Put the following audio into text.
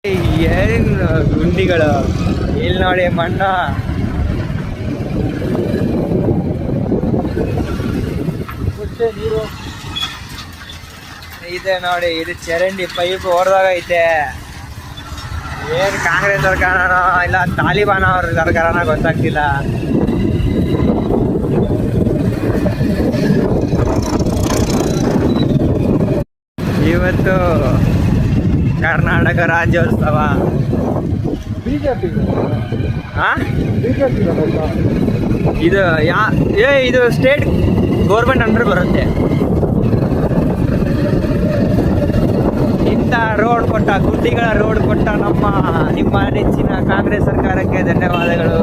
ಏನ್ ಗುಂಡಿಗಳು ಇಲ್ಲಿ ನೋಡಿ ಮಣ್ಣು. ನೀರು ಇದೆ ನೋಡಿ, ಇದು ಚರಂಡಿ ಪೈಪ್ ಹೊಡೆದಾಗ ಐತೆ. ಏನ್ ಕಾಂಗ್ರೆಸ್ ಸರ್ಕಾರನೋ ಇಲ್ಲ ತಾಲಿಬಾನ್ ಅವ್ರ ಸರ್ಕಾರನ ಗೊತ್ತಾಗ್ತಿಲ್ಲ. ಇವತ್ತು ಕರ್ನಾಟಕ ರಾಜ್ಯೋತ್ಸವ. ಬಿಜೆಪಿ ಇದು ಇದು ಸ್ಟೇಟ್ ಗೌರ್ಮೆಂಟ್ ಅಂಡರ್ ಬರುತ್ತೆ. ಇಂಥ ರೋಡ್ ಕೊಟ್ಟ, ಗುಡ್ಡಿಗಳ ರೋಡ್ ಕೊಟ್ಟ ನಿಮ್ಮ ನೆಚ್ಚಿನ ಕಾಂಗ್ರೆಸ್ ಸರ್ಕಾರಕ್ಕೆ ಧನ್ಯವಾದಗಳು.